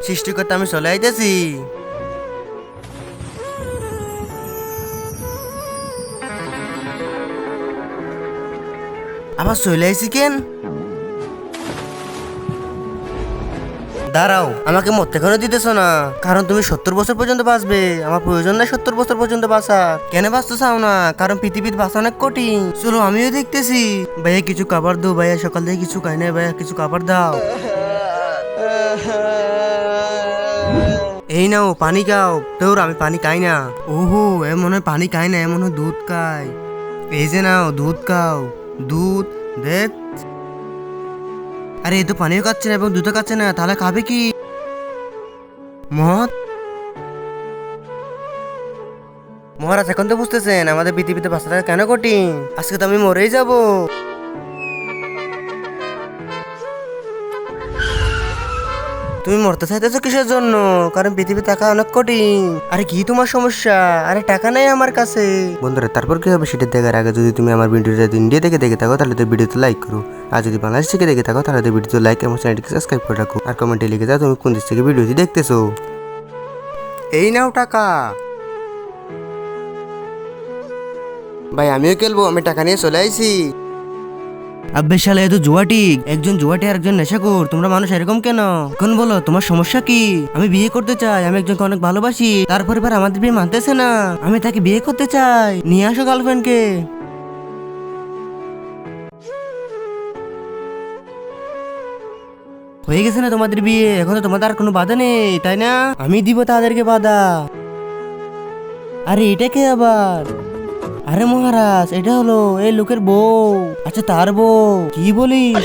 সৃষ্টিকর্তা আমি চলে আইতেছি। আবার চলে আইছি কেন? দাঁড়াও, আমাকে মরতে কেন দিতেছ না? কারণ তুমি 70 বছর পর্যন্ত বাঁচবে। আমার প্রয়োজন নাই 70 বছর পর্যন্ত বাঁচার। কেন বাঁচতে চাও না? কারণ পৃথিবীর বাঁচা অনেক কঠিন। চলো আমিও দেখতেছি। ভাইয়া কিছু খাবার দাও ভাইয়া, সকাল থেকে কিছু খাই নাই ভাইয়া, কিছু খাবার দাও। এই নাও পানি খাও। তোর আমি পানি খাই না। ওহো, এ মনে হয় পানি খাই না, এমন হয় দুধ খাই। এই যে নাও দুধ খাও। দুধ দে। আরে এ তো পানিও খাচ্ছে না এবং দুধও খাচ্ছে না, তাহলে খাবে কি? মদ। মহারাজ এখন তো বুঝতেছেন আমাদের পৃথিবীতে বাঁচা থাকা কেন কঠিন। আজকে তো আমি মরেই যাব। তুমি মরতে চাইতেছো কিসের জন্য? কারণ পৃথিবী থাকা অনেক কঠিন। আরে কি তোমার সমস্যা? আরে টাকা নাই আমার কাছে। বন্ধুরা তারপর কি হবে সেটা দেখার আগে যদি তুমি আমার ভিডিওটা ইন্ডিয়া থেকে দেখে থাকো তাহলে তো ভিডিওতে লাইক করো। আর যদি বাংলাদেশ থেকে দেখে থাকো তাহলে তো ভিডিওতে লাইক এবং চ্যানেলটিকে সাবস্ক্রাইব করে রাখো। আর কমেন্টে লিখে দাও তুমি কোন দেশ থেকে ভিডিওটি দেখতেছো। এই নাও টাকা। ভাই আমিও খেলবো, আমি টাকা নিয়ে চলে আইছি। আব্বে শালা এ তো জুয়াটিক। একজন জুয়াটি আর একজন নেশাখোর। তোমরা মানুষ এরকম কেন? এখন বলো তোমার সমস্যা কি? আমি বিয়ে করতে চাই, আমি একজনকে অনেক ভালোবাসি। তার পরিবার আমাদের বিয়ে মানতেছে না। আমি তাকে বিয়ে করতে চাই। নিয়ে আসো গার্লফ্রেন্ডকে। হয়ে গেছে না তোমাদের বিয়ে? এখন তো তোমাদের আর কোনো বাধা নেই, তাই না? আমি দিব তাদেরকে বাধা। আরে এটা কে আবার? আরে মহারাজ, এটা হলো এই লোকের বউ। আচ্ছা তার বউ। কি বলিস?